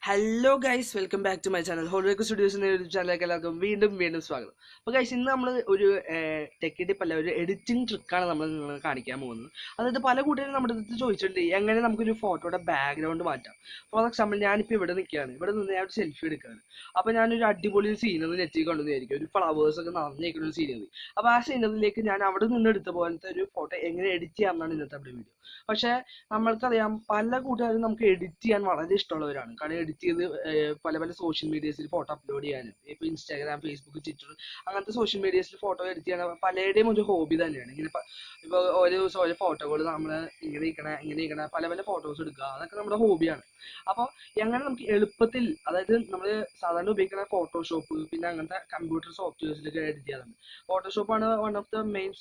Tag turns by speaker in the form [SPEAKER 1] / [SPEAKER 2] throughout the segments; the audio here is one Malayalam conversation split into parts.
[SPEAKER 1] Hello guys, welcome back to my channel. Hloo Guys YouTube channel വീണ്ടും സ്വാഗതം. അപ്പോൾ guys ഇന്ന് നമ്മൾ ഒരു ടെക് ടിപ്പ് അല്ല ഒരു എഡിറ്റിംഗ് ട്രിക്കാണ് നമ്മൾ നിങ്ങളെ കാണിക്കാൻ പോകുന്നത്. അതായത് പല കൂട്ടുകാരും നമ്മുടെ അടുത്ത് ചോദിച്ചിട്ടുണ്ട് എങ്ങനെ നമുക്കൊരു ഫോട്ടോയുടെ ബാക്ക്ഗ്രൗണ്ട് മാറ്റാം. ഫോർ എക്സാമ്പിൾ ഞാനിപ്പോൾ ഇവിടെ നിൽക്കുകയാണ്. ഇവിടെ നിന്ന് ഞാൻ ഒരു സെൽഫി എടുക്കുകയാണ്. അപ്പോൾ ഞാനൊരു അടിപൊളി സീനറി നെറ്റിൽ കൊണ്ടുവന്നിരിക്കും. ഒരു ഫ്ലവേഴ്സ് ഒക്കെ നിറഞ്ഞിരിക്കുന്ന ഒരു സീനറി. അപ്പോൾ ആ സീനറിയിലേക്ക് ഞാൻ അവിടെ നിന്ന് എടുത്ത പോലത്തെ ഒരു ഫോട്ടോ എങ്ങനെ എഡിറ്റ് ചെയ്യാമെന്നാണ് ഇന്നത്തെ നമ്മുടെ വീഡിയോ. പക്ഷേ നമ്മൾക്കറിയാം പല കൂട്ടുകാരും നമുക്ക് എഡിറ്റ് ചെയ്യാൻ വളരെ ഇഷ്ടമുള്ളവരാണ്. കാരണം എഡിറ്റ് ചെയ്ത് പല പല സോഷ്യൽ മീഡിയസിൽ ഫോട്ടോ അപ്ലോഡ് ചെയ്യാനും ഇപ്പോൾ ഇൻസ്റ്റാഗ്രാം, ഫേസ്ബുക്ക്, ട്വിറ്റർ അങ്ങനത്തെ സോഷ്യൽ മീഡിയസിൽ ഫോട്ടോ എഡിറ്റ് ചെയ്യാൻ പലരുടെയും ഒരു ഹോബി തന്നെയാണ്. ഇങ്ങനെ ഇപ്പോൾ ഓരോ ദിവസം ഓരോ ഫോട്ടോകൾ നമ്മൾ ഇങ്ങനെ ഇരിക്കണ പല പല ഫോട്ടോസ് എടുക്കുക, അതൊക്കെ നമ്മുടെ ഹോബിയാണ്. അപ്പോൾ എങ്ങനെ നമുക്ക് എളുപ്പത്തിൽ, അതായത് നമ്മൾ സാധാരണ ഉപയോഗിക്കുന്ന ഫോട്ടോഷോപ്പ് പിന്നെ അങ്ങനത്തെ കമ്പ്യൂട്ടർ സോഫ്റ്റ്വെയർസിലൊക്കെ എഡിറ്റ് ചെയ്യാറുണ്ട്. ഫോട്ടോഷോപ്പാണ് one of the main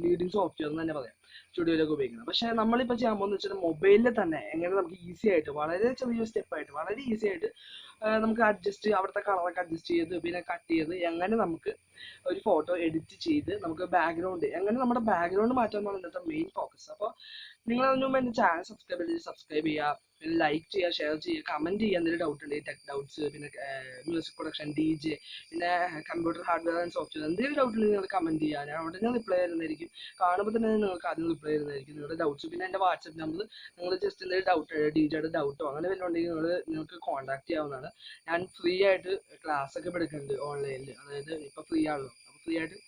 [SPEAKER 1] leading software എന്ന് തന്നെ പറയാം സ്റ്റുഡിയോയിലൊക്കെ ഉപയോഗിക്കുന്നത്. പക്ഷേ നമ്മളിപ്പോൾ ചെയ്യാൻ പോകുന്നത് വെച്ചാൽ മൊബൈലിൽ തന്നെ എങ്ങനെ നമുക്ക് ഈസി ആയിട്ട് വളരെ ചെറിയ സ്റ്റെപ്പായിട്ട് വളരെ ഈസി ആയിട്ട് നമുക്ക് അവിടുത്തെ കളറൊക്കെ അഡ്ജസ്റ്റ് ചെയ്ത് പിന്നെ കട്ട് ചെയ്ത് എങ്ങനെ നമുക്ക് ഒരു ഫോട്ടോ എഡിറ്റ് ചെയ്ത് നമുക്ക് ബാക്ക്ഗ്രൗണ്ട് എങ്ങനെ നമ്മുടെ ബാക്ക്ഗ്രൗണ്ട് മാറ്റാമെന്നാണ് ഇന്നത്തെ മെയിൻ ഫോക്കസ്. അപ്പോൾ നിങ്ങൾ അതിന് മുമ്പ് എൻ്റെ ചാനൽ സബ്സ്ക്രൈബ് ചെയ്യുക, പിന്നെ ലൈക്ക് ചെയ്യുക, ഷെയർ ചെയ്യുക, കമൻറ്റ് ചെയ്യുക. എന്തെങ്കിലും ഡൗട്ട് ഉണ്ടെങ്കിൽ ടെക് ഡൗട്ട്സ്, പിന്നെ മ്യൂസിക് പ്രൊഡക്ഷൻ, DJ, പിന്നെ കമ്പ്യൂട്ടർ ഹാർഡ്വെയർ ആൻഡ് സോഫ്റ്റ്വെയർ എന്തെങ്കിലും ഡൗട്ട് ഉണ്ടെങ്കിൽ നിങ്ങൾ കമൻറ്റ് ചെയ്യുക. ഞാൻ ഉടനെ റിപ്ലൈ തരുന്നതായിരിക്കും. കാണുമ്പോൾ തന്നെ നിങ്ങൾക്ക് ആദ്യം റിപ്ലൈ തരുന്നതായിരിക്കും നിങ്ങളുടെ ഡൗട്ട്സ്. പിന്നെ എൻ്റെ വാട്സപ്പ് നമ്പർ, നിങ്ങൾ ജസ്റ്റ് എന്തെങ്കിലും ഡൗട്ട് DJയുടെ ഡൗട്ടോ അങ്ങനെ വല്ലതും ഉണ്ടെങ്കിൽ നിങ്ങൾക്ക് കോൺടാക്ട് ചെയ്യാവുന്നതാണ്. ഞാൻ ഫ്രീ ആയിട്ട് ക്ലാസ് ഒക്കെ എടുക്കുന്നുണ്ട് ഓൺലൈനിൽ. അതായത് ഇപ്പോൾ ഫ്രീ ആണല്ലോ, അപ്പോൾ ഫ്രീ ആയിട്ട്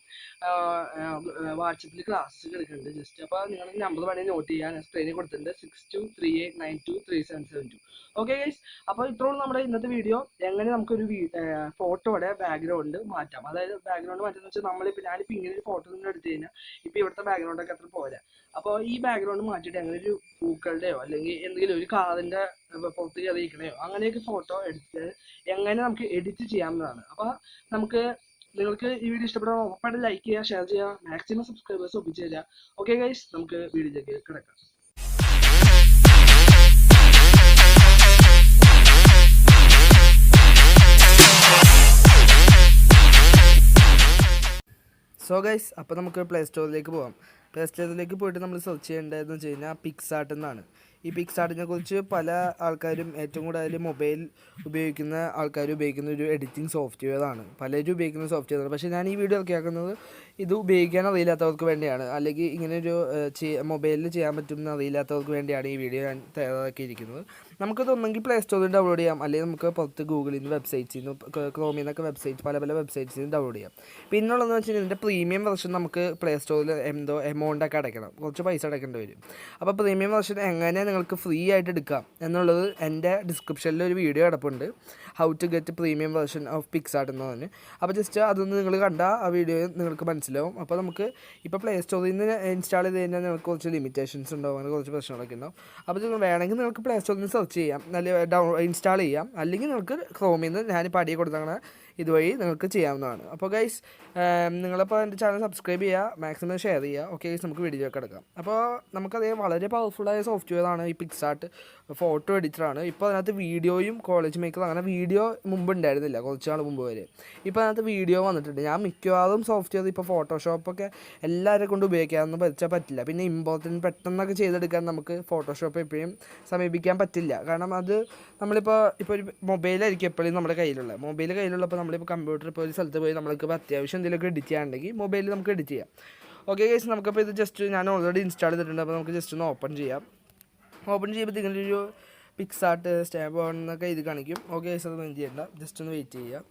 [SPEAKER 1] വാട്സപ്പിൽ ക്ലാസ്സസ് എടുക്കുന്നുണ്ട്. ജസ്റ്റ് അപ്പോൾ നിങ്ങൾ നമ്പർ വേണമെങ്കിൽ നോട്ട് ചെയ്യാൻ സ്ക്രീനിൽ കൊടുത്തിട്ടുണ്ട് 6238923772. ഓക്കെ ഗൈസ്, അപ്പോൾ ഇത്രയും നമ്മുടെ ഇന്നത്തെ വീഡിയോ. എങ്ങനെ നമുക്കൊരു ഫോട്ടോയുടെ ബാക്ക്ഗ്രൗണ്ട് മാറ്റാം. അതായത് ബാക്ക്ഗ്രൗണ്ട് മാറ്റാന്ന് വെച്ചാൽ ഞാനിപ്പോൾ ഇങ്ങനെ ഒരു ഫോട്ടോ നിന്ന് എടുത്തു കഴിഞ്ഞാൽ ഇപ്പോൾ ഇവിടുത്തെ ബാക്ക്ഗ്രൗണ്ടൊക്കെ അത്ര പോരാ. അപ്പോൾ ഈ ബാക്ക്ഗ്രൗണ്ട് മാറ്റിയിട്ട് അങ്ങനെ ഒരു പൂക്കളുടെയോ അല്ലെങ്കിൽ എന്തെങ്കിലും ഒരു കാറിൻ്റെ പുറത്ത് കയറിയിരിക്കണയോ അങ്ങനെയൊക്കെ ഫോട്ടോ എടുത്ത് എങ്ങനെ നമുക്ക് എഡിറ്റ് ചെയ്യാവുന്നതാണ്. അപ്പോൾ നിങ്ങൾക്ക് ഈ വീഡിയോ ഇഷ്ടപ്പെടാൻ ഉറപ്പായിട്ട് ലൈക്ക് ചെയ്യുക, ഷെയർ ചെയ്യുക, മാക്സിമം സബ്സ്ക്രൈബേഴ്സ് ഒപ്പിച്ച് തരിക. ഓക്കെ ഗൈസ്, നമുക്ക് വീഡിയോയിലേക്ക് കിടക്കാം. സോ ഗൈസ്, അപ്പോൾ നമുക്ക് പ്ലേ സ്റ്റോറിലേക്ക് പോകാം. പ്ലേ സ്റ്റോറിലേക്ക് പോയിട്ട് നമ്മൾ സെർച്ച് ചെയ്യേണ്ടതെന്ന് വെച്ച് കഴിഞ്ഞാൽ പിക്സാർട്ട് എന്നാണ്. ഈ പിക്സാർട്ടിനെ കുറിച്ച് പല ആൾക്കാരും ഏറ്റവും കൂടുതൽ മൊബൈൽ ഉപയോഗിക്കുന്ന ആൾക്കാർ ഉപയോഗിക്കുന്ന ഒരു എഡിറ്റിംഗ് സോഫ്റ്റ്വെയർ ആണ്. പലരും ഉപയോഗിക്കുന്ന സോഫ്റ്റ്വെയർ ആണ്. പക്ഷേ ഞാൻ ഈ വീഡിയോ ഇറക്കിയാക്കുന്നത് ഇത് ഉപയോഗിക്കാൻ അറിയില്ലാത്തവർക്ക് വേണ്ടിയാണ്, അല്ലെങ്കിൽ ഇങ്ങനെയൊരു മൊബൈലിൽ ചെയ്യാൻ പറ്റുമെന്ന് അറിയില്ലാത്തവർക്ക് വേണ്ടിയാണ് ഈ വീഡിയോ ഞാൻ തയ്യാറാക്കിയിരിക്കുന്നത്. നമുക്കത് ഒന്നെങ്കിൽ പ്ലേ സ്റ്റോറിൽ ഡൗൺലോഡ് ചെയ്യാം, അല്ലെങ്കിൽ നമുക്ക് പുറത്ത് ഗൂഗിളിൽ നിന്ന് വെബ്സൈറ്റ്സിൽ നിന്ന് ക്രോമിൽ നിന്നൊക്കെ പല പല വെബ്സൈറ്റ്സിൽ നിന്ന് ഡൗൺലോഡ് ചെയ്യാം. പിന്നുള്ളതെന്ന് വെച്ച് കഴിഞ്ഞാൽ ഇതിൻ്റെ പ്രീമിയം വെർഷൻ നമുക്ക് പ്ലേ സ്റ്റോറിൽ എമൗണ്ടൊക്കെ അടയ്ക്കണം, കുറച്ച് പൈസ അടയ്ക്കേണ്ടി വരും. അപ്പോൾ പ്രീമിയം വെർഷൻ എങ്ങനെ നിങ്ങൾക്ക് ഫ്രീ ആയിട്ട് എടുക്കാം എന്നുള്ളത് എൻ്റെ ഡിസ്ക്രിപ്ഷനിൽ ഒരു വീഡിയോ കിടപ്പുണ്ട്, how to get premium version of PicsArt എന്ന് പറഞ്ഞ്. അപ്പോൾ ജസ്റ്റ് അതൊന്ന് നിങ്ങൾ കണ്ടാൽ ആ വീഡിയോ നിങ്ങൾക്ക് മനസ്സിലാവും. അപ്പോൾ നമുക്ക് ഇപ്പോൾ പ്ലേ സ്റ്റോറിൽ നിന്ന് ഇൻസ്റ്റാൾ ചെയ്ത് കഴിഞ്ഞാൽ നിങ്ങൾക്ക് കുറച്ച് ലിമിറ്റേഷൻസ് ഉണ്ടാവും, അങ്ങനെ കുറച്ച് പ്രശ്നങ്ങളൊക്കെ ഉണ്ടാവും. അപ്പോൾ നിങ്ങൾ വേണമെങ്കിൽ നിങ്ങൾക്ക് പ്ലേ സ്റ്റോറിൽ നിന്ന് സെർച്ച് ചെയ്യാം, നല്ല ഇൻസ്റ്റാൾ ചെയ്യാം, അല്ലെങ്കിൽ നിങ്ങൾക്ക് ക്രോമിൽ നിന്ന് ഞാനിപ്പോൾ അടിയെ കൊടുത്തങ്ങനെ ഇതുവഴി നിങ്ങൾക്ക് ചെയ്യാവുന്നതാണ്. അപ്പോൾ ഗൈസ്, നിങ്ങളിപ്പോൾ എൻ്റെ ചാനൽ സബ്സ്ക്രൈബ് ചെയ്യുക, മാക്സിമം ഷെയർ ചെയ്യുക. ഓക്കെ ഗൈസ്, നമുക്ക് വീഡിയോയിലേക്ക് കിടക്കാം. അപ്പോൾ നമുക്കതേ വളരെ പവർഫുള്ളായ സോഫ്റ്റ്വെയർ ആണ് ഈ പിക്സാർട്ട്. ഫോട്ടോ എഡിറ്ററാണ്. ഇപ്പോൾ അതിനകത്ത് വീഡിയോയും കോളേജ് മേക്കർ അങ്ങനെ വീഡിയോ മുമ്പ് ഉണ്ടായിരുന്നില്ല, കുറച്ച് നാൾ മുമ്പ് വരെ. ഇപ്പോൾ അതിനകത്ത് വീഡിയോ വന്നിട്ടുണ്ട്. ഞാൻ മിക്കവാറും സോഫ്റ്റ്വെയർ ഇപ്പോൾ ഫോട്ടോഷോപ്പൊക്കെ എല്ലാവരെ കൊണ്ട് ഉപയോഗിക്കാനൊന്നും പറ്റില്ല. പിന്നെ ഇമ്പോർട്ടൻറ്റ് പെട്ടെന്നൊക്കെ ചെയ്തെടുക്കാൻ നമുക്ക് ഫോട്ടോഷോപ്പ് എപ്പോഴും സമീപിക്കാൻ പറ്റില്ല. കാരണം അത് നമ്മളിപ്പോൾ ഒരു മൊബൈലായിരിക്കും എപ്പോഴും നമ്മുടെ കയ്യിലുള്ളപ്പോൾ നമ്മളിപ്പോൾ കമ്പ്യൂട്ടർ ഇപ്പോൾ ഒരു സ്ഥലത്ത് പോയി നമ്മൾക്ക് അത്യാവശ്യം എന്തെങ്കിലുമൊക്കെ എഡിറ്റ് ചെയ്യാനുണ്ടെങ്കിൽ മൊബൈലിൽ നമുക്ക് എഡിറ്റ് ചെയ്യാം. ഓക്കെ ഗൈസ്, നമുക്കപ്പോൾ ഇത് ജസ്റ്റ് ഞാൻ ഓൾറെഡി ഇൻസ്റ്റാൾ ചെയ്തിട്ടുണ്ട്. അപ്പോൾ നമുക്ക് ജസ്റ്റ് ഒന്ന് ഓപ്പൺ ചെയ്യുമ്പോൾ ഇങ്ങനൊരു പിക്സാർട്ട് സ്റ്റാമ്പ് എന്നൊക്കെ ഇത് കാണിക്കും. ഓക്കെ ഗൈസ്, അത് മെയിൻ ചെയ്യണ്ട, ജസ്റ്റ് ഒന്ന് വെയിറ്റ് ചെയ്യുക.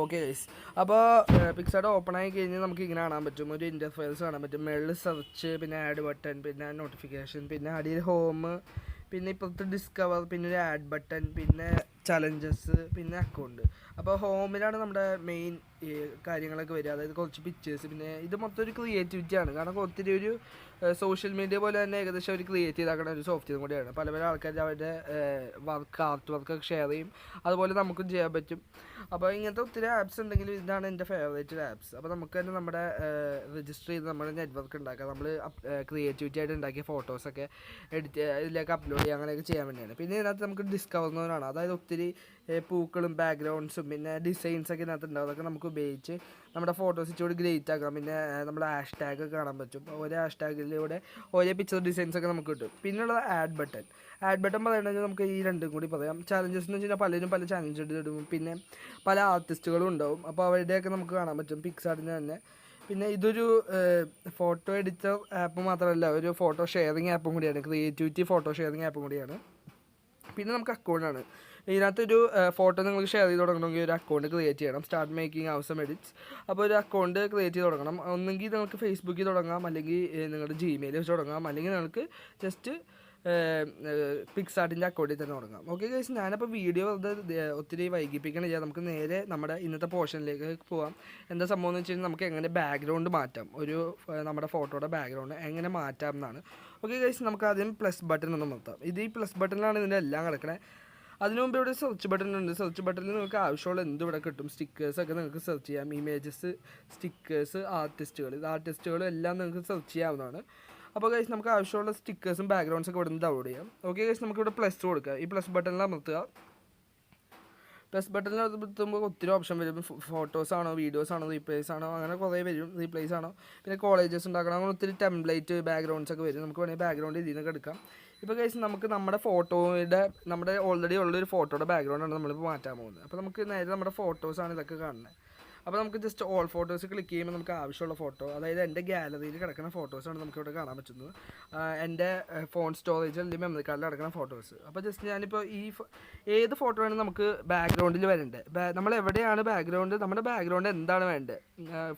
[SPEAKER 1] ഓക്കെ ഗൈസ്, അപ്പോൾ പിക്സാർട്ട് ഓപ്പൺ ആയി കഴിഞ്ഞാൽ നമുക്ക് ഇങ്ങനെ കാണാൻ പറ്റും, ഒരു ഇൻ്റർഫേസ് കാണാൻ പറ്റും. മേളിൽ സെർച്ച്, പിന്നെ ആഡ് ബട്ടൺ, പിന്നെ നോട്ടിഫിക്കേഷൻ, പിന്നെ അടിയിൽ ഹോം, പിന്നെ ഇപ്പോഴത്തെ ഡിസ്കവർ, പിന്നെ ഒരു ആഡ് ബട്ടൺ, പിന്നെ ചലഞ്ചസ്, പിന്നെ അക്കൗണ്ട്. അപ്പോൾ ഹോമിലാണ് നമ്മുടെ മെയിൻ കാര്യങ്ങളൊക്കെ വരിക, അതായത് കുറച്ച് പിക്ചേഴ്സ്. പിന്നെ ഇത് മൊത്തം ഒരു ക്രിയേറ്റിവിറ്റിയാണ്, കാരണം ഒത്തിരി ഒരു സോഷ്യൽ മീഡിയ പോലെ തന്നെ ഏകദേശം അവർ ക്രിയേറ്റ് ചെയ്താക്കുന്ന ഒരു സോഫ്റ്റ്വെയർ കൂടിയാണ്. പല പല ആൾക്കാർ അവരുടെ ആർട്ട് വർക്കൊക്കെ ഷെയർ ചെയ്യും, അതുപോലെ നമുക്കും ചെയ്യാൻ പറ്റും. അപ്പോൾ ഇങ്ങനത്തെ ഒത്തിരി ആപ്സ് ഉണ്ടെങ്കിലും ഇതാണ് എൻ്റെ ഫേവറേറ്റ് ആപ്സ്. അപ്പോൾ നമുക്ക് തന്നെ നമ്മുടെ രജിസ്റ്റർ ചെയ്ത് നമ്മുടെ നെറ്റ്വർക്ക് ഉണ്ടാക്കാം, നമ്മൾ ക്രിയേറ്റിവിറ്റി ആയിട്ട് ഉണ്ടാക്കിയ ഫോട്ടോസൊക്കെ ഇതിലേക്ക് അപ്ലോഡ് ചെയ്യുക, അങ്ങനെയൊക്കെ ചെയ്യാൻ വേണ്ടിയാണ്. പിന്നെ ഇതിനകത്ത് നമുക്ക് ഡിസ്കവർ എന്നതാണ്, അതായത് ഒത്തിരി ഒത്തിരി പൂക്കളും ബാക്ക്ഗ്രൗണ്ട്സും പിന്നെ ഡിസൈൻസൊക്കെ ഇതിനകത്തുണ്ടാവും. അതൊക്കെ നമുക്ക് ഉപയോഗിച്ച് നമ്മുടെ ഫോട്ടോസ് ഇച്ചിരി ഗ്രേറ്റ് ആക്കാം. പിന്നെ നമ്മുടെ ഹാഷ്ടാഗ് കാണാൻ പറ്റും. ഓരോ ഹാഷ്ടാഗിലൂടെ ഓരോ പിക്ചർ ഡിസൈൻസൊക്കെ നമുക്ക് കിട്ടും. പിന്നെയുള്ളത് ആഡ് ബട്ടൺ പറയുകയാണെങ്കിൽ നമുക്ക് ഈ രണ്ടും കൂടി പറയാം. ചാലഞ്ചസ് എന്ന് വെച്ച് കഴിഞ്ഞാൽ പലരും പല ചാലഞ്ച് ഇടും. പിന്നെ പല ആർട്ടിസ്റ്റുകളും ഉണ്ടാവും. അപ്പോൾ അവരുടെയൊക്കെ നമുക്ക് കാണാൻ പറ്റും പിക്സാർട്ടിന് തന്നെ. പിന്നെ ഇതൊരു ഫോട്ടോ എഡിറ്റർ ആപ്പ് മാത്രമല്ല, ഒരു ഫോട്ടോ ഷെയറിങ് ആപ്പും കൂടിയാണ്. ക്രിയേറ്റിവിറ്റി ഫോട്ടോ ഷെയറിങ് ആപ്പും കൂടിയാണ്. പിന്നെ നമുക്ക് അക്കൗണ്ടാണ്. ഇതിനകത്തൊരു ഫോട്ടോ നിങ്ങൾക്ക് ഷെയർ ചെയ്ത് തുടങ്ങണമെങ്കിൽ ഒരു അക്കൗണ്ട് ക്രിയേറ്റ് ചെയ്യണം. Start making awesome edits. അപ്പോൾ ഒരു അക്കൗണ്ട് ക്രിയേറ്റ് ചെയ്ത് തുടങ്ങണം. ഒന്നെങ്കിൽ നിങ്ങൾക്ക് ഫേസ്ബുക്കിൽ തുടങ്ങാം, അല്ലെങ്കിൽ നിങ്ങളുടെ ജിമെയിൽ വെച്ച് തുടങ്ങാം, അല്ലെങ്കിൽ നിങ്ങൾക്ക് ജസ്റ്റ് പിക്സാർട്ടിൻ്റെ അക്കൗണ്ടിൽ തന്നെ തുടങ്ങാം. ഓക്കെ ഗൈസ്, ഞാനപ്പോൾ വീഡിയോ ഒത്തിരി വൈകിപ്പിക്കണില്ല. നമുക്ക് നേരെ നമ്മുടെ ഇന്നത്തെ പോർഷനിലേക്ക് പോകാം. എന്താ സംഭവം എന്ന് വെച്ച് കഴിഞ്ഞാൽ നമുക്ക് എങ്ങനെ ബാക്ക്ഗ്രൗണ്ട് മാറ്റാം, നമ്മുടെ ഫോട്ടോയുടെ ബാക്ക്ഗ്രൗണ്ട് എങ്ങനെ മാറ്റാം എന്നാണ്. ഓക്കെ ഗൈസ്, നമുക്ക് ആദ്യം പ്ലസ് ബട്ടൺ ഒന്ന് നിർത്താം. ഇത് ഈ പ്ലസ് ബട്ടണിലാണ് ഇതിൻ്റെ എല്ലാം കിടക്കണേ. അതിനു മുമ്പ് ഇവിടെ സെർച്ച് ബട്ടൺ ഉണ്ട്. സെർച്ച് ബട്ടണിൽ നിങ്ങൾക്ക് ആവശ്യമുള്ള എന്തും ഇവിടെ കിട്ടും. സ്റ്റിക്കേഴ്സൊക്കെ നിങ്ങൾക്ക് സെർച്ച് ചെയ്യാം. ഇമേജസ്, സ്റ്റിക്കേഴ്സ്, ആർട്ടിസ്റ്റുകൾ എല്ലാം നിങ്ങൾക്ക് സെർച്ച് ചെയ്യാവുന്നതാണ്. അപ്പോൾ ഗൈസ് നമുക്ക് ആവശ്യമുള്ള സ്റ്റിക്കേഴ്സും ബാക്ക്ഗ്രൗണ്ട്സൊക്കെ ഇവിടെ നിന്ന് ഡൗൺലോഡ് ചെയ്യാം. ഓക്കെ ഗൈസ്, നമുക്കിവിടെ പ്ലസ് കൊടുക്കുക. ഈ പ്ലസ് ബട്ടണിൽ അമർത്തുക. പ്ലസ് ബട്ടണിൽ അമർത്തുമ്പോൾ ഒത്തിരി ഓപ്ഷൻ വരും. ഫോട്ടോസ് ആണോ, വീഡിയോസ് ആണോ, റീപ്ലേസ് ആണോ, അങ്ങനെ കുറേ വരും. റീപ്ലേസ് ആണോ, പിന്നെ കോളേജസ് ഉണ്ടാക്കണം, അങ്ങനെ ഒത്തിരി ടെംപ്ലേറ്റ് ബാക്ക്ഗ്രൗണ്ട്സ് ഒക്കെ വരും. നമുക്ക് വേണമെങ്കിൽ ബാക്ക്ഗ്രൗണ്ട് ഇതിൽ നിന്നൊക്കെ എടുക്കാം. ഇപ്പോൾ ഗൈസ് നമുക്ക് നമ്മുടെ ഓൾറെഡി ഉള്ളൊരു ഫോട്ടോയുടെ ബാക്ക്ഗ്രൗണ്ടാണ് നമ്മളിപ്പോൾ മാറ്റാൻ പോകുന്നത്. അപ്പോൾ നമുക്ക് നേരെ നമ്മുടെ ഫോട്ടോസാണ് ഇതൊക്കെ കാണുന്നത്. അപ്പോൾ നമുക്ക് ജസ്റ്റ് ഓൾ ഫോട്ടോസ് ക്ലിക്ക് ചെയ്യുമ്പോൾ നമുക്ക് ആവശ്യമുള്ള ഫോട്ടോ, അതായത് എൻ്റെ ഗാലറിയിൽ കിടക്കുന്ന ഫോട്ടോസാണ് നമുക്കിവിടെ കാണാൻ പറ്റുന്നത്. എൻ്റെ ഫോൺ സ്റ്റോറേജ് അല്ലെങ്കിൽ മെമ്മറി കാർഡിൽ കിടക്കുന്ന ഫോട്ടോസ്. അപ്പോൾ ജസ്റ്റ് ഞാനിപ്പോൾ ഏത് ഫോട്ടോ വേണമെങ്കിൽ നമുക്ക് ബാക്ക്ഗ്രൗണ്ടിൽ വരേണ്ടത്. നമ്മൾ എവിടെയാണ് ബാക്ക്ഗ്രൗണ്ട്, നമ്മുടെ ബാക്ക്ഗ്രൗണ്ട് എന്താണ് വേണ്ടത്.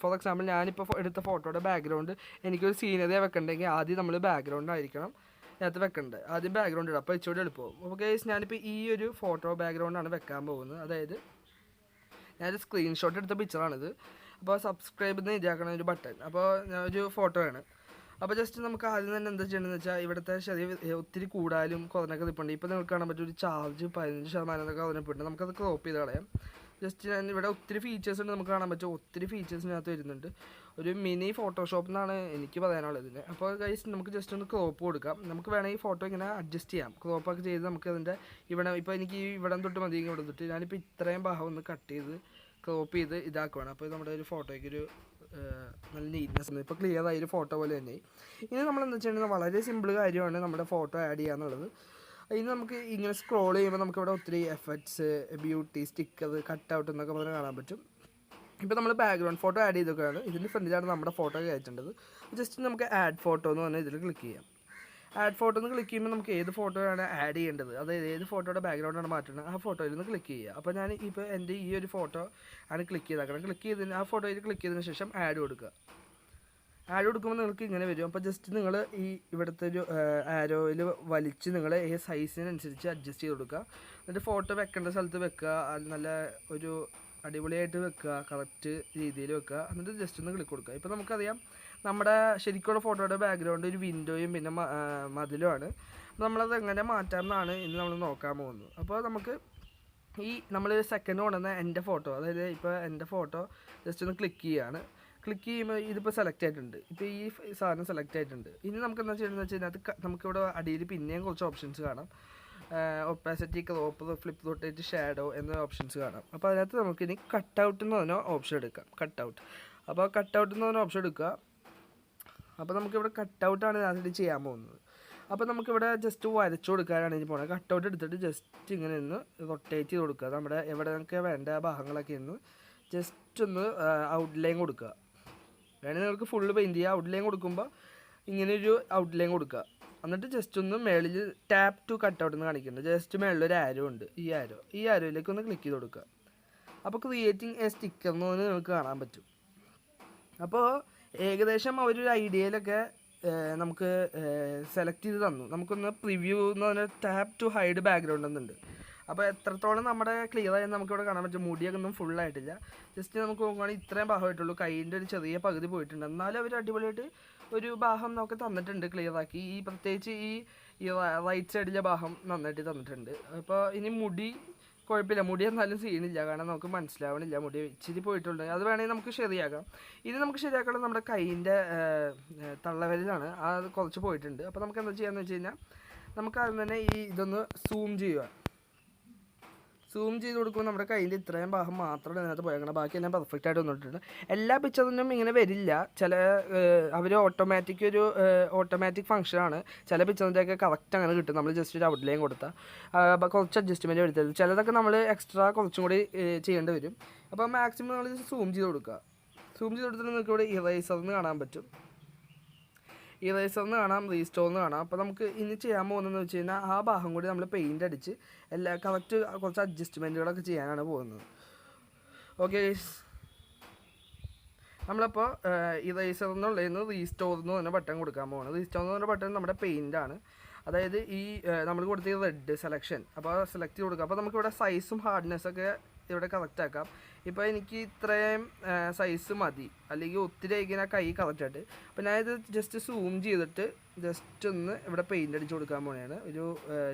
[SPEAKER 1] ഫോർ എക്സാമ്പിൾ ഞാനിപ്പോൾ എടുത്ത ഫോട്ടോയുടെ ബാക്ക്ഗ്രൗണ്ട് എനിക്കൊരു സീനറിയാണ് വെക്കണ്ടെങ്കിൽ ആദ്യം നമ്മൾ ബാക്ക്ഗ്രൗണ്ട് ആയിരിക്കണം അതിനകത്ത് വെക്കേണ്ടത്. ആദ്യം ബാക്ക്ഗ്രൗണ്ട് ഇടാം, അപ്പോൾ ഇച്ചിരി എളുപ്പമാവും. അപ്പോൾ ഗൈസ് ഞാനിപ്പോൾ ഈ ഒരു ഫോട്ടോ ബാക്ക്ഗ്രൗണ്ടാണ് വെക്കാൻ പോകുന്നത്. അതായത് ഞാനൊരു സ്ക്രീൻഷോട്ട് എടുത്ത പിക്ചറാണിത്. അപ്പോൾ സബ്സ്ക്രൈബ് എന്ന് ഇതാക്കണ ഒരു ബട്ടൺ. അപ്പോൾ ഒരു ഫോട്ടോ ആണ്. അപ്പോൾ ജസ്റ്റ് നമുക്ക് ആദ്യം തന്നെ എന്താ ചെയ്യണമെന്ന് വെച്ചാൽ ഇവിടുത്തെ ഒത്തിരി കൂടാലും കുറഞ്ഞൊക്കെ നിൽപ്പുണ്ട്. ഇപ്പോൾ നിങ്ങൾക്ക് കാണാൻ പറ്റും ഒരു ചാർജ് 15% എന്നൊക്കെ കുറഞ്ഞിട്ടുണ്ട്. നമുക്കത് ക്രോപ്പ് ചെയ്ത് കളയാം. ജസ്റ്റ് ഞാൻ ഇവിടെ ഒത്തിരി ഫീച്ചേഴ്സ് ഉണ്ട്, നമുക്ക് കാണാൻ പറ്റും. ഒത്തിരി ഫീച്ചേഴ്സിനകത്ത് വരുന്നുണ്ട്. ഒരു മിനി ഫോട്ടോഷോപ്പ് എന്നാണ് എനിക്ക് പറയാനുള്ളത് ഇതിന്. അപ്പോൾ ഗൈസ് നമുക്ക് ജസ്റ്റ് ഒന്ന് ക്രോപ്പ് കൊടുക്കാം. നമുക്ക് വേണമെങ്കിൽ ഫോട്ടോ ഇങ്ങനെ അഡ്ജസ്റ്റ് ചെയ്യാം. ക്രോപ്പൊക്കെ ചെയ്ത് നമുക്ക് അതിൻ്റെ ഇപ്പോൾ എനിക്ക് ഇവിടെ തൊട്ട് മതി, ഇവിടെ തൊട്ട് ഞാനിപ്പോൾ ഇത്രയും ഭാഗം ഒന്ന് കട്ട് ചെയ്ത് ക്രോപ്പ് ചെയ്ത് ഇതാക്കുവാണ്. അപ്പോൾ നമ്മുടെ ഒരു ഫോട്ടോയ്ക്കൊരു നല്ല നീറ്റ്നെസ് ഉണ്ട്. ഇപ്പോൾ ക്ലിയർ ആയൊരു ഫോട്ടോ പോലെ തന്നെ. ഇനി നമ്മളെന്താ വെച്ചിട്ടുണ്ടെങ്കിൽ വളരെ സിമ്പിൾ കാര്യമാണ് നമ്മുടെ ഫോട്ടോ ആഡ് ചെയ്യുക എന്നുള്ളത്. ഇനി നമുക്ക് ഇങ്ങനെ സ്ക്രോൾ ചെയ്യുമ്പോൾ നമുക്കിവിടെ ഒത്തിരി effects, beauty, sticker, cut out എന്നൊക്കെ പറഞ്ഞ് കാണാൻ പറ്റും. ഇപ്പോൾ നമ്മൾ ബാക്ക്ഗ്രൗണ്ട് ഫോട്ടോ ആഡ് ചെയ്തൊക്കെയാണ്. ഇതിൻ്റെ ഫ്രണ്ടിലാണ് നമ്മുടെ ഫോട്ടോ കയറ്റേണ്ടത്. ജസ്റ്റ് നമുക്ക് ആഡ് ഫോട്ടോ എന്ന് പറഞ്ഞാൽ ഇതിൽ ക്ലിക്ക് ചെയ്യാം. ആഡ് ഫോട്ടോ എന്ന് ക്ലിക്ക് ചെയ്യുമ്പോൾ നമുക്ക് ഏത് ഫോട്ടോയാണ് ആഡ് ചെയ്യേണ്ടത്, അതായത് ഏത് ഫോട്ടോയുടെ ബാക്ക്ഗ്രൗണ്ടാണ് മാറ്റുന്നത്, ആ ഫോട്ടോയിൽ നിന്ന് ക്ലിക്ക് ചെയ്യുക. അപ്പോൾ ഞാൻ ഇപ്പോൾ എൻ്റെ ഈ ഒരു ഫോട്ടോ ആണ് ക്ലിക്ക് ചെയ്താക്കണം. ക്ലിക്ക് ചെയ്തതിന് ആ ഫോട്ടോയിൽ ക്ലിക്ക് ചെയ്തതിന് ശേഷം ആഡ് കൊടുക്കുക. ആഡ് കൊടുക്കുമ്പോൾ നിങ്ങൾക്ക് ഇങ്ങനെ വരും. അപ്പോൾ ജസ്റ്റ് നിങ്ങൾ ഈ ഇവിടുത്തെ ഒരു ആരോയിൽ വലിച്ച് നിങ്ങൾ ഈ സൈസിനനുസരിച്ച് അഡ്ജസ്റ്റ് ചെയ്ത് കൊടുക്കുക. എന്നിട്ട് ഫോട്ടോ വെക്കേണ്ട സ്ഥലത്ത് വെക്കുക, നല്ല ഒരു അടിപൊളിയായിട്ട് വെക്കുക, കറക്റ്റ് രീതിയിൽ വെക്കുക. എന്നിട്ട് ജസ്റ്റ് ഒന്ന് ക്ലിക്ക് കൊടുക്കുക. ഇപ്പോൾ നമുക്കറിയാം നമ്മുടെ ശരിക്കുള്ള ഫോട്ടോയുടെ ബാക്ക്ഗ്രൗണ്ട് ഒരു വിൻഡോയും പിന്നെ മതിലുമാണ്. നമ്മളത് എങ്ങനെ മാറ്റാമെന്നാണ് ഇന്ന് നമ്മൾ നോക്കാൻ പോകുന്നത്. അപ്പോൾ നമുക്ക് നമ്മൾ സെക്കൻഡ് കൊണ്ടുവന്ന എൻ്റെ ഫോട്ടോ, അതായത് ഇപ്പോൾ എൻ്റെ ഫോട്ടോ ജസ്റ്റ് ഒന്ന് ക്ലിക്ക് ചെയ്യുകയാണ്. ക്ലിക്ക് ചെയ്യുമ്പോൾ ഇതിപ്പോൾ സെലക്ട് ആയിട്ടുണ്ട്. ഇപ്പോൾ ഈ സാധനം സെലക്ട് ആയിട്ടുണ്ട്. ഇനി നമുക്ക് എന്താ ചെയ്യണമെന്ന് വെച്ചാൽ ഇതിനകത്ത് നമുക്കിവിടെ അടിയിൽ പിന്നെയും കുറച്ച് ഓപ്ഷൻസ് കാണാം. Opacity, crop, flip rotate, shadow എന്ന ഓപ്ഷൻസ് കാണാം. അപ്പോൾ അതിനകത്ത് നമുക്കിനി കട്ട് ഔട്ട് എന്ന് പറഞ്ഞ ഓപ്ഷൻ എടുക്കാം. Cut out. അപ്പോൾ കട്ട് ഔട്ട് എന്ന് പറഞ്ഞ ഓപ്ഷൻ എടുക്കുക. അപ്പോൾ നമുക്കിവിടെ കട്ട് ഔട്ടാണ് അതിനകത്ത് ചെയ്യാൻ പോകുന്നത്. അപ്പോൾ നമുക്കിവിടെ ജസ്റ്റ് വരച്ചു കൊടുക്കാനാണ് ഇനി പോകുന്നത്. കട്ട് ഔട്ട് എടുത്തിട്ട് ജസ്റ്റ് ഇങ്ങനെ ഒന്ന് റൊട്ടേറ്റ് ചെയ്ത് കൊടുക്കുക. നമ്മുടെ എവിടെയൊക്കെ വേണ്ട ഭാഗങ്ങളൊക്കെ ഒന്ന് ജസ്റ്റ് ഒന്ന് ഔട്ട്ലൈൻ കൊടുക്കുക. വേണമെങ്കിൽ നിങ്ങൾക്ക് ഫുള്ള് പെയിൻറ്റ് ചെയ്യുക. ഔട്ട്ലൈൻ കൊടുക്കുമ്പോൾ ഇങ്ങനെയൊരു ഔട്ട്ലൈൻ കൊടുക്കുക. എന്നിട്ട് ജസ്റ്റ് ഒന്ന് മേളിൽ ടാപ്പ് ടു കട്ട് ഔട്ട് എന്ന് കാണിക്കുന്നുണ്ട്. ജസ്റ്റ് മേളിലൊരു ആരോ ഉണ്ട്. ഈ ആരോയിലേക്ക് ഒന്ന് ക്ലിക്ക് ചെയ്ത് കൊടുക്കുക. അപ്പോൾ ക്രിയേറ്റിംഗ് എ സ്റ്റിക്കർ എന്ന് പറഞ്ഞ് നിങ്ങൾക്ക് കാണാൻ പറ്റും. അപ്പോൾ ഏകദേശം അവരൊരു ഐഡിയയിലൊക്കെ നമുക്ക് സെലക്ട് ചെയ്ത് തന്നു. നമുക്കൊന്ന് പ്രിവ്യൂ എന്ന് പറഞ്ഞാൽ ടാപ്പ് ടു ഹൈഡ് ബാക്ക്ഗ്രൗണ്ട് എന്നുണ്ട്. അപ്പോൾ എത്രത്തോളം നമ്മുടെ ക്ലിയർ ആയി നമുക്കിവിടെ കാണാൻ പറ്റും. മുടിയൊക്കെ ഒന്നും ഫുള്ളായിട്ടില്ല. ജസ്റ്റ് നമുക്ക് നോക്കുകയാണെങ്കിൽ ഇത്രയും ഭാഗമായിട്ടുള്ളൂ. കൈയിൻ്റെ ഒരു ചെറിയ പകുതി പോയിട്ടുണ്ട്. എന്നാലും അവർ അടിപൊളിയായിട്ട് ഒരു ഭാഗം നമുക്ക് തന്നിട്ടുണ്ട്, ക്ലിയർ ആക്കി. പ്രത്യേകിച്ച് ഈ റൈറ്റ് സൈഡിലെ ഭാഗം നന്നായിട്ട് തന്നിട്ടുണ്ട്. അപ്പോൾ ഇനി മുടി കുഴപ്പമില്ല, മുടി എന്നാലും സീനില്ല, കാരണം നമുക്ക് മനസ്സിലാവണില്ല, മുടി ഇച്ചിരി പോയിട്ടുണ്ട്. അത് വേണമെങ്കിൽ നമുക്ക് ശരിയാക്കാം. ഇനി നമുക്ക് ശരിയാക്കണം നമ്മുടെ കൈയിൻ്റെ തള്ളവരലാണ്, അത് കുറച്ച് പോയിട്ടുണ്ട്. അപ്പോൾ നമുക്ക് എന്താ ചെയ്യാന്ന് വെച്ച് കഴിഞ്ഞാൽ നമുക്ക് ആദ്യം തന്നെ ഇതൊന്ന് സൂം ചെയ്യുക. സൂം ചെയ്ത് കൊടുക്കുമ്പോൾ നമ്മുടെ കയ്യിൽ ഇത്രയും ഭാഗം മാത്രമേ അതിനകത്ത് പോയേക്കണം, ബാക്കി എല്ലാം പെർഫെക്റ്റ് ആയിട്ട് വന്നിട്ടുണ്ട്. എല്ലാ പിക്ചറിനും ഇങ്ങനെ വരില്ല, ചില അവർ ഓട്ടോമാറ്റിക് ഫംഗ്ഷനാണ്. ചില പിക്ചറിൻ്റെയൊക്കെ കറക്റ്റ് അങ്ങനെ കിട്ടും, നമ്മൾ ജസ്റ്റ് ഒരു ഔട്ട്ലൈൻ കൊടുത്താൽ. കുറച്ച് അഡ്ജസ്റ്റ്മെൻറ്റ് വരുത്തരുത്, ചിലതൊക്കെ നമ്മൾ എക്സ്ട്രാ കുറച്ചും കൂടി ചെയ്യേണ്ടി വരും. അപ്പോൾ മാക്സിമം നമ്മൾ സൂം ചെയ്ത് കൊടുക്കുക. സൂം ചെയ്ത് കൊടുത്തിട്ട് നിങ്ങൾക്ക് ഇവിടെ ഇറേസറിന് കാണാൻ പറ്റും, ഇറേസറിന് കാണാം, റീസ്റ്റോറിന് കാണാം. അപ്പോൾ നമുക്ക് ഇനി ചെയ്യാൻ പോകുന്നതെന്ന് വെച്ച് കഴിഞ്ഞാൽ ആ ഭാഗം കൂടി നമ്മൾ പെയിൻ്റ് അടിച്ച് കറക്റ്റ് കുറച്ച് അഡ്ജസ്റ്റ്മെൻറ്റുകളൊക്കെ ചെയ്യാനാണ് പോകുന്നത്. ഓക്കെ, നമ്മളപ്പോൾ ഇറേസറിനുള്ളതിന് റീസ്റ്റോറിന് തന്നെ ബട്ടൺ കൊടുക്കാൻ പോകുന്നത്. റീസ്റ്റോറിന് പറഞ്ഞ ബട്ടൺ നമ്മുടെ പെയിൻ്റാണ്, അതായത് ഈ നമ്മൾ കൊടുത്ത റെഡ് സെലക്ഷൻ. അപ്പോൾ സെലക്ട് ചെയ്ത് കൊടുക്കുക. അപ്പോൾ നമുക്കിവിടെ സൈസും ഹാർഡ്നെസ്സൊക്കെ ഇവിടെ കറക്റ്റ് ആക്കാം. ഇപ്പോൾ എനിക്ക് ഇത്രയും സൈസ് മതി, അല്ലെങ്കിൽ ഒത്തിരി ആയിക്കാൻ കൈ കറക്റ്റായിട്ട്. അപ്പോൾ ഞാനിത് ജസ്റ്റ് സൂം ചെയ്തിട്ട് ജസ്റ്റ് ഒന്ന് ഇവിടെ പെയിൻ്റ് അടിച്ച് കൊടുക്കാൻ പോലെയാണ്, ഒരു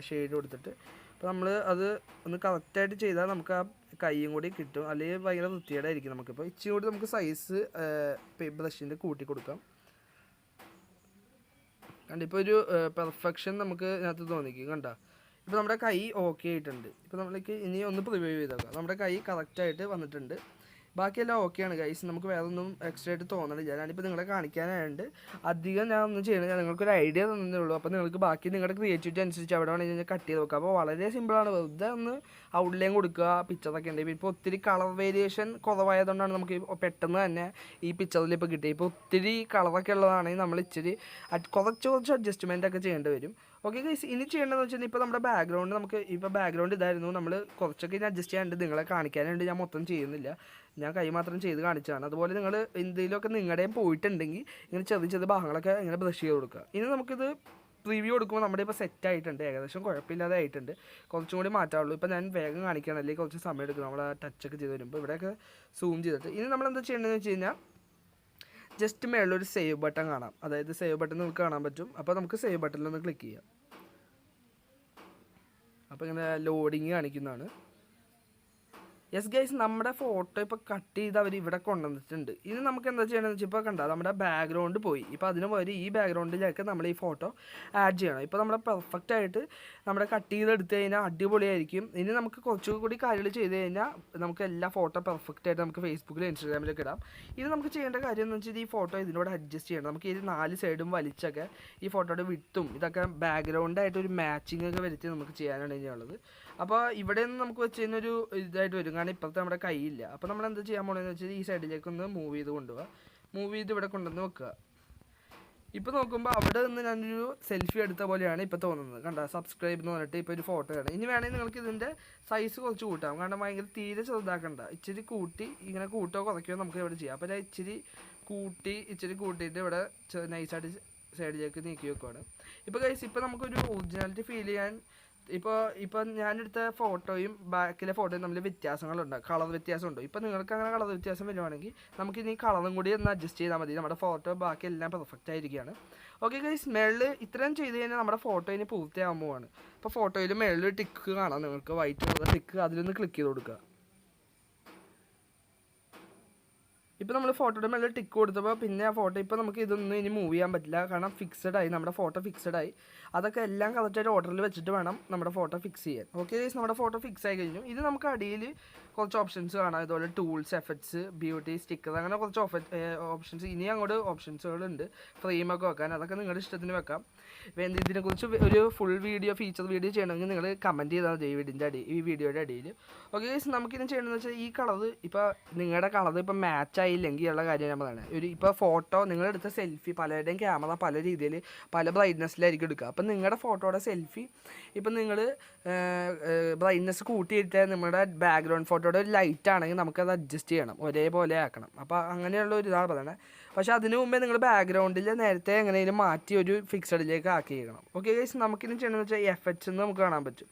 [SPEAKER 1] ഷെയ്ഡ് കൊടുത്തിട്ട്. അപ്പോൾ നമ്മൾ അത് ഒന്ന് കറക്റ്റായിട്ട് ചെയ്താൽ നമുക്ക് ആ കൈയും കൂടി കിട്ടും, അല്ലെങ്കിൽ ഭയങ്കര വൃത്തികേടായിരിക്കും. നമുക്കിപ്പോൾ ഇച്ചിരി കൂടി നമുക്ക് സൈസ് ബ്രഷിൻ്റെ കൂട്ടി കൊടുക്കാം. കണ്ടിപ്പോൾ ഒരു പെർഫെക്ഷൻ നമുക്ക് ഇതിനകത്ത് തോന്നിക്കും. കണ്ട, ഇപ്പോൾ നമ്മുടെ കൈ ഓക്കെ ആയിട്ടുണ്ട്. ഇപ്പോൾ നമ്മൾക്ക് ഇനി ഒന്ന് പ്രിവ്യൂ ചെയ്ത് നോക്കാം. നമ്മുടെ കൈ കറക്റ്റായിട്ട് വന്നിട്ടുണ്ട്, ബാക്കിയെല്ലാം ഓക്കെയാണ് ഗൈസ്. നമുക്ക് വേറെ ഒന്നും എക്സ്ട്രാ ആയിട്ട് തോന്നണില്ല. ഞാനിപ്പോൾ നിങ്ങളെ കാണിക്കാനായതുകൊണ്ട് അധികം ഞാൻ ഒന്നും ചെയ്യണം, ഞാൻ നിങ്ങൾക്കൊരു ഐഡിയ തന്നേ ഉള്ളൂ. അപ്പോൾ നിങ്ങൾക്ക് ബാക്കി നിങ്ങളുടെ ക്രിയേറ്റിവിറ്റി അനുസരിച്ച് അവിടെ വേണമെങ്കിൽ ഞാൻ കട്ട് ചെയ്ത് നോക്കാം. അപ്പോൾ വളരെ സിമ്പിളാണ്, വെറുതെ ഒന്ന് ഔട്ട്ലൈൻ കൊടുക്കുക, പിക്ചറൊക്കെ ഉണ്ട്. ഇപ്പോൾ ഒത്തിരി കളർ വേരിയേഷൻ കുറവായതുകൊണ്ടാണ് നമുക്ക് പെട്ടെന്ന് തന്നെ ഈ പിക്ചറിൽ ഇപ്പോൾ കിട്ടിയത്. ഇപ്പോൾ ഒത്തിരി കളറൊക്കെ ഉള്ളതാണെങ്കിൽ നമ്മൾ ഇച്ചിരി കുറച്ച് അഡ്ജസ്റ്റ്മെൻ്റ് ഒക്കെ ചെയ്യേണ്ടി വരും. ഓക്കെ ഗൈസ്, ഇനി ചെയ്യേണ്ടതെന്ന് വെച്ചാൽ ഇപ്പോൾ നമ്മുടെ ബാക്ക്ഗ്രൗണ്ട് നമുക്ക് ഇപ്പോൾ ബാക്ക്ഗ്രൗണ്ട് ഇതായിരുന്നു, നമ്മൾ കുറച്ചൊക്കെ ഇനി അഡ്ജസ്റ്റ് ചെയ്യാണ്ട് നിങ്ങളെ കാണിക്കാനുണ്ട്. ഞാൻ മൊത്തം ചെയ്യുന്നില്ല, ഞാൻ കൈ മാത്രം ചെയ്ത് കാണിച്ചതാണ്. അതുപോലെ നിങ്ങൾ എന്തെങ്കിലുമൊക്കെ നിങ്ങളുടെയും പോയിട്ടുണ്ടെങ്കിൽ ഇങ്ങനെ ചെറിയ ഭാഗങ്ങളൊക്കെ ഇങ്ങനെ ബ്രഷ് ചെയ്ത് കൊടുക്കുക. ഇനി നമുക്കിത് റിവ്യൂ കൊടുക്കുമ്പോൾ നമ്മുടെ ഇപ്പോൾ സെറ്റ് ആയിട്ടുണ്ട്, ഏകദേശം കുഴപ്പമില്ലാതെ ആയിട്ടുണ്ട്. കുറച്ചും കൂടി മാറ്റാവുള്ളൂ. ഇപ്പോൾ ഞാൻ വേഗം കാണിക്കുകയാണ്, അല്ലെങ്കിൽ കുറച്ച് സമയം എടുക്കും നമ്മൾ ആ ടച്ചൊക്കെ ചെയ്ത് വരുമ്പോൾ. ഇവിടെയൊക്കെ സൂം ചെയ്തിട്ട് ഇനി നമ്മൾ എന്താ ചെയ്യേണ്ടതെന്ന് വെച്ച് കഴിഞ്ഞാൽ ജസ്റ്റ് മേളിലൊരു സേവ് ബട്ടൺ കാണാം, അതായത് സേവ് ബട്ടൺ നമുക്ക് കാണാൻ പറ്റും. അപ്പോൾ നമുക്ക് സേവ് ബട്ടണിലൊന്ന് ക്ലിക്ക് ചെയ്യാം. അപ്പോൾ ഇങ്ങനെ ലോഡിങ് കാണിക്കുന്നതാണ്. യെസ് ഗൈസ്, നമ്മുടെ ഫോട്ടോ ഇപ്പോൾ കട്ട് ചെയ്ത് അവർ ഇവിടെ കൊണ്ടുവന്നിട്ടുണ്ട്. ഇനി നമുക്ക് എന്താ ചെയ്യണമെന്ന് വെച്ചാൽ ഇപ്പോൾ കണ്ട നമ്മുടെ ബാക്ക്ഗ്രൗണ്ട് പോയി. ഇപ്പോൾ അതിന് പകരം ഈ ബാക്ക്ഗ്രൗണ്ടിലേക്ക് നമ്മൾ ഈ ഫോട്ടോ ആഡ് ചെയ്യണം. ഇപ്പോൾ നമ്മുടെ പെർഫെക്റ്റ് ആയിട്ട് നമ്മുടെ കട്ട് ചെയ്തെടുത്ത് കഴിഞ്ഞാൽ അടിപൊളിയായിരിക്കും. ഇനി നമുക്ക് കുറച്ചുകൂടി കാര്യങ്ങൾ ചെയ്ത് കഴിഞ്ഞാൽ നമുക്ക് എല്ലാ ഫോട്ടോ പെർഫെക്റ്റ് ആയിട്ട് നമുക്ക് ഫേസ്ബുക്കിലും ഇൻസ്റ്റാഗ്രാമിലൊക്കെ ഇടാം. ഇത് നമുക്ക് ചെയ്യേണ്ട കാര്യം എന്ന് വെച്ചാൽ ഈ ഫോട്ടോ ഇതിനോട് അഡ്ജസ്റ്റ് ചെയ്യണം. നമുക്ക് ഈ 4 സൈഡും വലിച്ചൊക്കെ ഈ ഫോട്ടോയുടെ വിട്ടും ഇതൊക്കെ ബാക്ക്ഗ്രൗണ്ടായിട്ട് ഒരു മാച്ചിങ് ഒക്കെ വരുത്തി നമുക്ക് ചെയ്യാനാണ് ഇനിയുള്ളത്. അപ്പോൾ ഇവിടെ നിന്ന് നമുക്ക് വെച്ച് കഴിഞ്ഞാൽ ഒരു ഇതായിട്ട് വരും, കാരണം ഇപ്പോഴത്തെ നമ്മുടെ കൈയില്ല. അപ്പോൾ നമ്മൾ എന്താ ചെയ്യാൻ പോകണമെന്ന് വെച്ചാൽ ഈ സൈഡിലേക്ക് ഒന്ന് മൂവ് ചെയ്ത് കൊണ്ടുപോകുക. മൂവ് ചെയ്ത് ഇവിടെ കൊണ്ടുവന്ന് വെക്കുക. ഇപ്പോൾ നോക്കുമ്പോൾ അവിടെ നിന്ന് ഞാനൊരു സെൽഫി എടുത്ത പോലെയാണ് ഇപ്പോൾ തോന്നുന്നത്. കണ്ട, സബ്സ്ക്രൈബ് എന്ന് പറഞ്ഞിട്ട് ഇപ്പോൾ ഒരു ഫോട്ടോ ആണ്. ഇനി വേണമെങ്കിൽ നിങ്ങൾക്ക് ഇതിൻ്റെ സൈസ് കുറച്ച് കൂട്ടാം, കാരണം ഭയങ്കര തീരെ ചെറുതാക്കണ്ട. ഇച്ചിരി കൂട്ടി ഇങ്ങനെ കൂട്ടോ കുറയ്ക്കുകയോ നമുക്ക് ഇവിടെ ചെയ്യാം. അപ്പോൾ ഞാൻ ഇച്ചിരി കൂട്ടിയിട്ട് ഇവിടെ നൈസായിട്ട് സൈഡിലേക്ക് നീക്കി വെക്കുകയാണ്. ഇപ്പോൾ ഗൈസ്, ഇപ്പോൾ നമുക്കൊരു ഒറിജിനാലിറ്റി ഫീൽ ചെയ്യാൻ ഇപ്പോൾ ഞാനെടുത്ത ഫോട്ടോയും ബാക്കിലെ ഫോട്ടോയും തമ്മിൽ വ്യത്യാസങ്ങളുണ്ട്, കളർ വ്യത്യാസമുണ്ട്. ഇപ്പോൾ നിങ്ങൾക്ക് അങ്ങനെ കളർ വ്യത്യാസം വരുവാണെങ്കിൽ നമുക്കിനി കളറും കൂടി ഒന്ന് അഡ്ജസ്റ്റ് ചെയ്താൽ മതി. നമ്മുടെ ഫോട്ടോ ബാക്കി എല്ലാം പെർഫെക്റ്റ് ആയിരിക്കുകയാണ്. ഓക്കെ ഗൈസ്, മേളിൽ ഇത്രയും ചെയ്ത് കഴിഞ്ഞാൽ നമ്മുടെ ഫോട്ടോ ഇനി പൂർത്തിയാകാൻ പോവാണ്. അപ്പോൾ ഫോട്ടോയിൽ മേളിൽ ടിക്ക് കാണാം നിങ്ങൾക്ക്, വൈറ്റ് കളർ ടിക്ക്, അതിലൊന്ന് ക്ലിക്ക് ചെയ്ത് കൊടുക്കുക. ഇപ്പോൾ നമ്മൾ ഫോട്ടോയുടെ മേലെ ടിക്ക് കൊടുത്തപ്പോൾ പിന്നെ ആ ഫോട്ടോ ഇപ്പോൾ നമുക്ക് ഇതൊന്നും ഇനി മൂവ് ചെയ്യാൻ പറ്റില്ല, കാരണം ഫിക്സഡായി, നമ്മുടെ ഫോട്ടോ ഫിക്സഡായി. അതൊക്കെ എല്ലാം കറക്റ്റായിട്ട് ഓർഡറിൽ വെച്ചിട്ട് വേണം നമ്മുടെ ഫോട്ടോ ഫിക്സ് ചെയ്യാൻ. ഓക്കെ ഗൈസ്, നമ്മുടെ ഫോട്ടോ ഫിക്സ് ആയി കഴിഞ്ഞു. ഇത് നമുക്ക് അടിയിൽ കുറച്ച് ഓപ്ഷൻസ് കാണാം, ഇതുപോലെ ടൂൾസ്, എഫക്ട്സ്, ബ്യൂട്ടി, സ്റ്റിക്കർ, അങ്ങനെ കുറച്ച് ഓപ്ഷൻസ് ഇനി അങ്ങോട്ട് ഓപ്ഷൻസുകളുണ്ട്. ഫ്രെയിമൊക്കെ വെക്കാൻ, അതൊക്കെ നിങ്ങളുടെ ഇഷ്ടത്തിന് വെക്കാം. ഇതിനെക്കുറിച്ച് ഒരു ഫുൾ ഫീച്ചർ വീഡിയോ ചെയ്യണമെങ്കിൽ നിങ്ങൾ കമൻറ്റ് ചെയ്താൽ മതി ഈ വീഡിയോയുടെ അടിയിൽ. ഓക്കെ ഗൈസ്, നമുക്കിനി ചെയ്യണമെന്ന് വെച്ചാൽ ഈ കളർ ഇപ്പോൾ നിങ്ങളുടെ കളർ ഇപ്പോൾ മാച്ച് ആയില്ലെങ്കിൽ ഉള്ള കാര്യം ഞാൻ പറയുന്നത്. ഇപ്പോൾ ഫോട്ടോ നിങ്ങളെടുത്ത സെൽഫി പലരുടെയും ക്യാമറ പല രീതിയിൽ പല ബ്രൈറ്റ്നസ്സിലായിരിക്കും എടുക്കുക. അപ്പം നിങ്ങളുടെ ഫോട്ടോയുടെ സെൽഫി ഇപ്പം നിങ്ങൾ ബ്രൈറ്റ്നസ് കൂട്ടിയിട്ട് നമ്മുടെ ബാക്ക്ഗ്രൗണ്ട് ഫോട്ടോയുടെ ഒരു ലൈറ്റ് ആണെങ്കിൽ നമുക്കത് അഡ്ജസ്റ്റ് ചെയ്യണം, ഒരേപോലെ ആക്കണം. അപ്പോൾ അങ്ങനെയുള്ള ഒരു ഇതാണ് പറയുന്നത്. പക്ഷേ അതിന് മുമ്പേ നിങ്ങൾ ബാക്ക്ഗ്രൗണ്ടിൽ നേരത്തെ എങ്ങനെയും മാറ്റി ഒരു ഫിക്സഡിലേക്ക് ആക്കിയിരിക്കണം. ഓക്കെ ഗൈസ്, നമുക്കിനി ചെയ്യണമെന്ന് വെച്ചാൽ എഫക്ട്സ് എന്ന് നമുക്ക് കാണാൻ പറ്റും.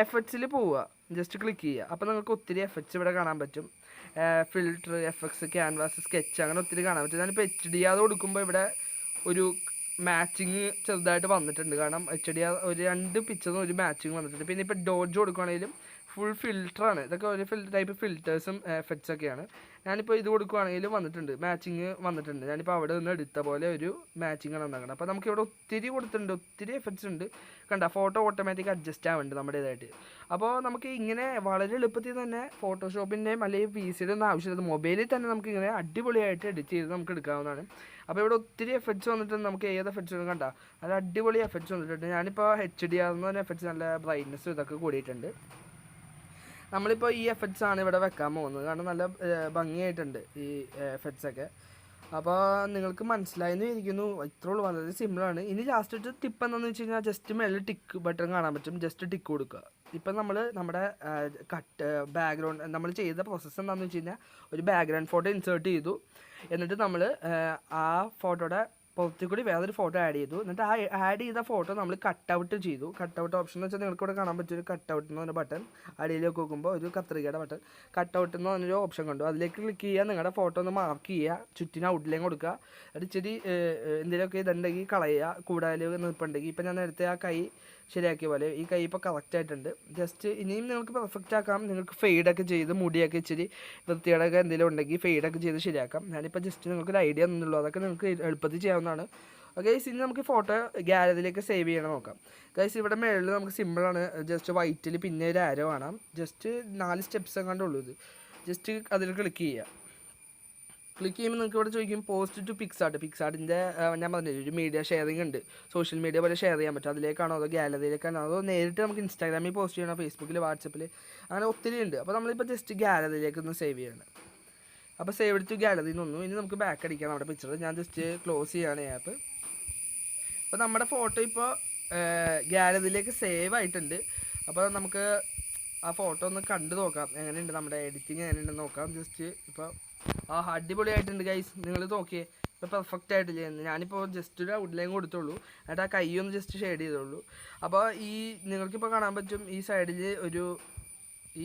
[SPEAKER 1] എഫക്ട്സിൽ പോവുക, ജസ്റ്റ് ക്ലിക്ക് ചെയ്യുക. അപ്പോൾ നിങ്ങൾക്ക് ഒത്തിരി എഫക്ട്സ് ഇവിടെ കാണാൻ പറ്റും. ഫിൽറ്റർ, എഫക്ട്സ്, ക്യാൻവാസ്, സ്കെച്ച്, അങ്ങനെ ഒത്തിരി കാണാൻ പറ്റും. ഞാനിപ്പോൾ HDR കൊടുക്കുമ്പോൾ ഇവിടെ ഒരു മാച്ചിങ് ചെറുതായിട്ട് വന്നിട്ടുണ്ട്, കാരണം HDR ഒരു 2 പിക്ചറും ഒരു മാച്ചിങ് വന്നിട്ടുണ്ട്. പിന്നെ ഇപ്പോൾ ഡോഡ്ജ് കൊടുക്കുകയാണെങ്കിലും ഫുൾ ഫിൽറ്ററാണ്. ഇതൊക്കെ ഒരു ടൈപ്പ് ഫിൽറ്റേഴ്സും എഫക്ട്സ് ഒക്കെയാണ്. ഞാനിപ്പോൾ ഇത് കൊടുക്കുകയാണെങ്കിലും വന്നിട്ടുണ്ട്, മാച്ചിങ് വന്നിട്ടുണ്ട്. ഞാനിപ്പോൾ അവിടെ നിന്ന് എടുത്ത പോലെ ഒരു മാച്ചിങ് ആണ് ഉണ്ടാക്കുന്നത്. അപ്പോൾ നമുക്ക് ഇവിടെ ഒത്തിരി കൊടുത്തിട്ടുണ്ട്, ഒത്തിരി എഫക്ട്സ് ഉണ്ട്. കണ്ട ഫോട്ടോ ഓട്ടോമാറ്റിക് അഡ്ജസ്റ്റ് ആവുന്നുണ്ട് നമ്മുടേതായിട്ട്. അപ്പോൾ നമുക്ക് ഇങ്ങനെ വളരെ എളുപ്പത്തിൽ തന്നെ ഫോട്ടോഷോപ്പിൻ്റെയും അല്ലെങ്കിൽ PC-യുടെ ഒന്നും ആവശ്യമില്ല, മൊബൈലിൽ തന്നെ നമുക്ക് ഇങ്ങനെ അടിപൊളിയായിട്ട് എഡിറ്റ് ചെയ്ത് നമുക്ക് എടുക്കാവുന്നതാണ്. അപ്പോൾ ഇവിടെ ഒത്തിരി എഫക്ട്സ് വന്നിട്ടുണ്ട്. നമുക്ക് ഏത് എഫക്ട്സ് കണ്ട നല്ല അടിപൊളി എഫക്ട്സ് വന്നിട്ടുണ്ട്. ഞാനിപ്പോൾ HDR എന്ന് പറഞ്ഞ എഫക്ട്സ് നല്ല ബ്രൈറ്റ്നസ് ഇതൊക്കെ കൂടിയിട്ടുണ്ട്. നമ്മളിപ്പോൾ ഈ എഫക്ട്സ് ആണ് ഇവിടെ വെക്കാൻ പോകുന്നത്, കാരണം നല്ല ഭംഗിയായിട്ടുണ്ട് ഈ എഫക്ട്സൊക്കെ. അപ്പോൾ നിങ്ങൾക്ക് മനസ്സിലായെന്ന് ഇരിക്കുന്നു. ഇത്രയുള്ളൂ, വളരെ സിമ്പിളാണ്. ഇനി ലാസ്റ്റ് ടിപ്പ് എന്താണെന്ന് വെച്ച് കഴിഞ്ഞാൽ ജസ്റ്റ് മേളിൽ ടിക്ക് ബട്ടൺ കാണാൻ പറ്റും, ജസ്റ്റ് ടിക്ക് കൊടുക്കുക. ഇപ്പം നമ്മൾ നമ്മുടെ ബാക്ക്ഗ്രൗണ്ട് നമ്മൾ ചെയ്ത പ്രോസസ്സ് എന്താണെന്ന് വെച്ച് കഴിഞ്ഞാൽ ഒരു ബാക്ക്ഗ്രൗണ്ട് ഫോട്ടോ ഇൻസേർട്ട് ചെയ്തു. എന്നിട്ട് നമ്മൾ ആ ഫോട്ടോയുടെ പുറത്തു കൂടി വേറൊരു ഫോട്ടോ ആഡ് ചെയ്തു. എന്നിട്ട് ആ ആഡ് ചെയ്ത ഫോട്ടോ നമ്മൾ കട്ടൗട്ട് ചെയ്തു. കട്ടൗട്ട് ഓപ്ഷൻ എന്ന് വെച്ചാൽ നിങ്ങൾക്ക് ഇവിടെ കാണാൻ പറ്റും, കട്ടൗട്ട് എന്ന് പറഞ്ഞ ബട്ടൺ അടിയിലേക്ക് നോക്കുമ്പോൾ ഒരു കത്രികയുടെ ബട്ടൺ കട്ടൗട്ട് എന്ന് പറഞ്ഞൊരു ഓപ്ഷൻ കണ്ടു. അതിലേക്ക് ക്ലിക്ക് ചെയ്യുക, നിങ്ങളുടെ ഫോട്ടോ ഒന്ന് മാർക്ക് ചെയ്യുക, ചുറ്റിന് ഔട്ട്ലൈൻ കൊടുക്കുക. അത് ഇച്ചിരി എന്തെങ്കിലുമൊക്കെ ഇതുണ്ടെങ്കിൽ കളയുക, കൂടുതൽ നിൽപ്പുണ്ടെങ്കിൽ. ഇപ്പം ഞാൻ നേരത്തെ ആ കൈ ശരിയാക്കിയ പോലെ ഈ കൈ ഇപ്പോൾ കറക്റ്റ് ആയിട്ടുണ്ട്. ജസ്റ്റ് ഇനിയും നിങ്ങൾക്ക് പെർഫെക്റ്റ് ആക്കാം. നിങ്ങൾക്ക് ഫെയ്ഡൊക്കെ ചെയ്ത് മുടിയൊക്കെ ഇച്ചിരി വൃത്തിയുടെയൊക്കെ എന്തെങ്കിലും ഉണ്ടെങ്കിൽ ഫെയ്ഡൊക്കെ ചെയ്ത് ശരിയാക്കാം. ഞാനിപ്പോൾ ജസ്റ്റ് നിങ്ങൾക്കൊരു ഐഡിയ തന്നുള്ളൂ, അതൊക്കെ നിങ്ങൾക്ക് എളുപ്പത്തിൽ ചെയ്യാവുന്നതാണ്. ഗൈസ് ഇനി നമുക്ക് ഫോട്ടോ ഗാലറിയിലേക്ക് സേവ് ചെയ്യണം നോക്കാം. ഗൈസ് ഇവിടെ മേളിൽ നമുക്ക് സിമ്പിളാണ്, ജസ്റ്റ് വൈറ്റിൽ പിന്നെ ഒരു ആരോ കാണാം. ജസ്റ്റ് 4 സ്റ്റെപ്സ് എങ്ങാണ്ടുള്ളൂ. ഇത് ജസ്റ്റ് അതിൽ ക്ലിക്ക് ചെയ്യുക. ക്ലിക്ക് ചെയ്യുമ്പോൾ നിങ്ങൾക്ക് ഇവിടെ ചോദിക്കും പോസ്റ്റ് ടു പിക്സാർട്ട്. പിക്സാർട്ടിൻ്റെ ഞാൻ പറഞ്ഞില്ല ഒരു മീഡിയ ഷെയറിംഗ് ഉണ്ട്, സോഷ്യൽ മീഡിയ പോലെ ഷെയർ ചെയ്യാൻ പറ്റും. അതിലേക്കാണോ അതോ ഗാലറിയിലേക്കാണോ അതോ നേരിട്ട് നമുക്ക് ഇൻസ്റ്റാഗ്രാമിൽ പോസ്റ്റ് ചെയ്യണോ, ഫേസ്ബുക്കിൽ, വാട്സപ്പിൽ, അങ്ങനെ ഒത്തിരി ഉണ്ട്. അപ്പോൾ നമ്മളിപ്പോൾ ജസ്റ്റ് ഗാലറിയിലേക്ക് ഒന്ന് സേവ് ചെയ്യണം. അപ്പോൾ സേവ് ടു ഗാലറിയിൽ നിന്നു. ഇനി നമുക്ക് ബാക്ക് അടിക്കാം നമ്മുടെ പിക്ചർ. ഞാൻ ജസ്റ്റ് ക്ലോസ് ചെയ്യാണ് ആപ്പ്. അപ്പോൾ നമ്മുടെ ഫോട്ടോ ഇപ്പോൾ ഗാലറിയിലേക്ക് സേവ് ആയിട്ടുണ്ട്. അപ്പോൾ നമുക്ക് ആ ഫോട്ടോ ഒന്ന് കണ്ടു നോക്കാം, എങ്ങനെയുണ്ട് നമ്മുടെ എഡിറ്റിങ് എങ്ങനെയുണ്ടെന്ന് നോക്കാം. ജസ്റ്റ് ഇപ്പോൾ അടിപൊളിയായിട്ടുണ്ട് ഗൈസ്, നിങ്ങൾ നോക്കിയേ ഇപ്പോൾ പെർഫെക്റ്റ് ആയിട്ട് ചെയ്യുന്നത്. ഞാനിപ്പോൾ ജസ്റ്റ് ഒരു ഔട്ട്ലൈൻ കൊടുത്തുള്ളൂ, എന്നിട്ട് ആ കൈ ഒന്ന് ജസ്റ്റ് ഷെയ്ഡ് ചെയ്തുള്ളൂ. അപ്പോൾ ഈ നിങ്ങൾക്കിപ്പോൾ കാണാൻ പറ്റും ഈ സൈഡിൽ ഒരു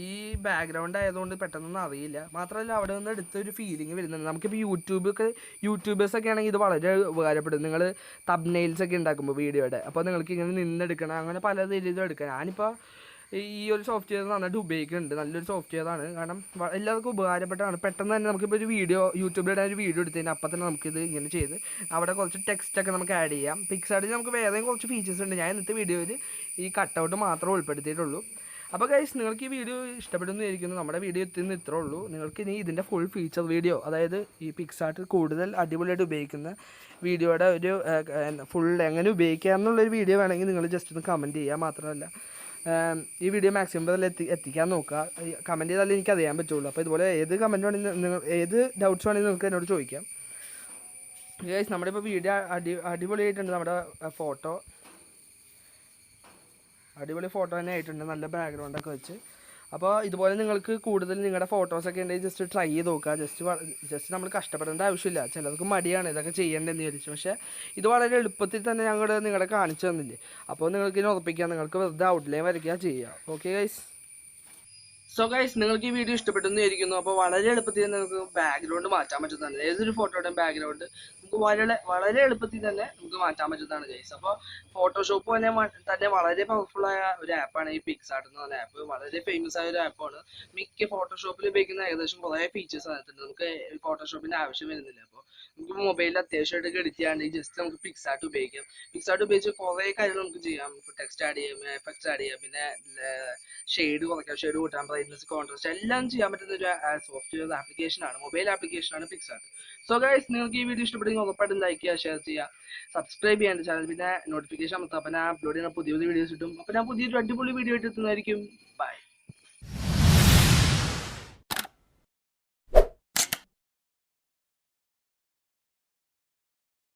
[SPEAKER 1] ഈ ബാക്ക്ഗ്രൗണ്ട് ആയതുകൊണ്ട് പെട്ടെന്നൊന്നും അറിയില്ല. മാത്രമല്ല അവിടെ നിന്ന് എടുത്തൊരു ഫീലിംഗ് വരുന്നുണ്ട്. നമുക്കിപ്പോൾ യൂട്യൂബേഴ്സൊക്കെ ആണെങ്കിൽ ഇത് വളരെ ഉപകാരപ്പെടും. നിങ്ങൾ തബ്നെയിൽസൊക്കെ ഉണ്ടാക്കുമ്പോൾ വീഡിയോയുടെ, അപ്പോൾ നിങ്ങൾക്ക് ഇങ്ങനെ നിന്നെടുക്കണം, അങ്ങനെ പല രീതിയിലും എടുക്കാം. ഞാനിപ്പോൾ ഈ ഒരു സോഫ്റ്റ്വെയർ നന്നായിട്ട് ഉപയോഗിക്കുന്നുണ്ട്, നല്ലൊരു സോഫ്റ്റ്വെയറാണ്. കാരണം എല്ലാവർക്കും ഉപകാരപ്പെട്ടാണ്. പെട്ടെന്ന് തന്നെ നമുക്കിപ്പോൾ ഒരു യൂട്യൂബിലിടാൻ ഒരു വീഡിയോ എടുത്ത് കഴിഞ്ഞാൽ അപ്പം തന്നെ നമുക്കിത് ഇങ്ങനെ ചെയ്ത് അവിടെ കുറച്ച് ടെക്സ്റ്റൊക്കെ നമുക്ക് ആഡ് ചെയ്യാം. പിക്സാർട്ടിൽ നമുക്ക് വേറെയും കുറച്ച് ഫീച്ചേഴ്സ് ഉണ്ട്. ഞാൻ ഇന്നത്തെ വീഡിയോയിൽ ഈ കട്ടൗട്ട് മാത്രമേ ഉൾപ്പെടുത്തിയിട്ടുള്ളൂ. അപ്പോൾ ഗൈസ് നിങ്ങൾക്ക് ഈ വീഡിയോ ഇഷ്ടപ്പെടുന്നു വിചാരിക്കുന്നു. നമ്മുടെ വീഡിയോ എത്തുന്ന ഇത്രേ ഉള്ളൂ. നിങ്ങൾക്ക് ഇനി ഇതിൻ്റെ ഫുൾ ഫീച്ചർ വീഡിയോ, അതായത് ഈ പിക്സാർട്ടിൽ കൂടുതൽ അടിപൊളിയായിട്ട് ഉപയോഗിക്കുന്ന വീഡിയോയുടെ ഒരു ഫുൾ എങ്ങനെ ഉപയോഗിക്കുക എന്നുള്ളൊരു വീഡിയോ വേണമെങ്കിൽ നിങ്ങൾ ജസ്റ്റ് ഒന്ന് കമൻറ്റ് ചെയ്യുക. മാത്രമല്ല ഈ വീഡിയോ മാക്സിമം എത്തിക്കാൻ നോക്കുക. കമൻറ്റ് ചെയ്താലേ എനിക്ക് അറിയാൻ പറ്റുള്ളൂ. അപ്പോൾ ഇതുപോലെ ഏത് കമൻറ്റ് വേണമെങ്കിൽ നിങ്ങൾ ഏത് ഡൗട്ട്സ് വേണമെങ്കിൽ നിങ്ങൾക്ക് എന്നോട് ചോദിക്കാം. ഗൈസ് നമ്മുടെ ഇപ്പോൾ വീഡിയോ അടിപൊളിയായിട്ടുണ്ട്. നമ്മുടെ അടിപൊളി ഫോട്ടോ തന്നെ ആയിട്ടുണ്ട്, നല്ല ബാക്ക്ഗ്രൗണ്ടൊക്കെ വെച്ച്. അപ്പോൾ ഇതുപോലെ നിങ്ങൾക്ക് കൂടുതൽ നിങ്ങളുടെ ഫോട്ടോസൊക്കെ ഉണ്ടെങ്കിൽ ജസ്റ്റ് ട്രൈ ചെയ്ത് നോക്കുക. ജസ്റ്റ് നമ്മൾ കഷ്ടപ്പെടേണ്ട ആവശ്യമില്ല. ചിലർക്ക് മടിയാണ് ഇതൊക്കെ ചെയ്യേണ്ടതെന്ന് വിചാരിച്ചു. പക്ഷേ ഇത് വളരെ എളുപ്പത്തിൽ തന്നെ നിങ്ങളെ കാണിച്ചു തന്നില്ലേ. അപ്പോൾ നിങ്ങൾക്ക് ഇനി ഉറപ്പിക്കാം, നിങ്ങൾക്ക് വെറുതെ ഔട്ട്ലൈൻ വരയ്ക്കുക ചെയ്യുക. Okay guys. സോ ഗൈസ് നിങ്ങൾക്ക് ഈ വീഡിയോ ഇഷ്ടപ്പെട്ടെന്ന് വിചാരിക്കുന്നു. അപ്പോൾ വളരെ എളുപ്പത്തിൽ തന്നെ നമുക്ക് ബാക്ക്ഗ്രൗണ്ട് മാറ്റാൻ പറ്റുന്നതാണ്. ഏതൊരു ഫോട്ടോയുടെയും ബാക്ക്ഗ്രൗണ്ട് നമുക്ക് വളരെ എളുപ്പത്തിൽ തന്നെ നമുക്ക് മാറ്റാൻ പറ്റുന്നതാണ് ഗൈസ്. അപ്പോൾ ഫോട്ടോഷോപ്പ് തന്നെ വളരെ പവർഫുള്ളായ ഒരു ആപ്പാണ് ഈ പിക്സാർട്ട് എന്ന് പറഞ്ഞ ആപ്പ്. വളരെ ഫേമസ് ആയ ഒരു ആപ്പാണ്. മിക്ക ഫോട്ടോഷോപ്പിൽ ഉപയോഗിക്കുന്ന ഏകദേശം കുറേ ഫീച്ചേഴ്സ് അതിനകത്തുണ്ട്. നമുക്ക് ഫോട്ടോഷോപ്പിൻ്റെ ആവശ്യം വരുന്നില്ല. അപ്പോൾ നമുക്ക് മൊബൈലിൽ അത്യാവശ്യമായിട്ട് എഡിറ്റ് ചെയ്യാണ്ടെങ്കിൽ ജസ്റ്റ് നമുക്ക് പിക്സാർട്ട് ഉപയോഗിക്കാം. പിക്സാർട്ട് ഉപയോഗിച്ച് കുറേ കാര്യങ്ങൾ നമുക്ക് ചെയ്യാം. ടെക്സ്റ്റ് ആഡ് ചെയ്യാം, എഫക്ട്സ് ആഡ് ചെയ്യാം, പിന്നെ ഷെയ്ഡ് കുറയ്ക്കാം, ഷെയ്ഡ് കൂട്ടാൻ, ബ്രൈറ്റ്നസ്, കോൺട്രാസ്റ്റ് എല്ലാം ചെയ്യാൻ പറ്റുന്ന ഒരു സോഫ്റ്റ്വെയർ ആപ്ലിക്കേഷനാണ്, മൊബൈൽ ആപ്ലിക്കേഷനാണ് പിക്സാർട്ട്. സോ ഗൈസ് നിങ്ങൾക്ക് ഈ വീഡിയോ ഇഷ്ടപ്പെട്ടെങ്കിൽ ഉറപ്പായിട്ടും ലൈക്ക് ചെയ്യുക, ഷെയർ ചെയ്യുക, സബ്സ്ക്രൈബ് ചെയ്യാൻ ചാനൽ, പിന്നെ നോട്ടിഫിക്കേഷൻ അമർത്തുക. അപ്പോൾ ഞാൻ അപ്ലോഡ് ചെയ്യുന്ന പുതിയ വീഡിയോസ് കിട്ടും. അപ്പോൾ ഞാൻ പുതിയൊരു അടിപൊളി വീഡിയോ ആയിട്ട് എത്തുന്നതായിരിക്കും. ബൈ.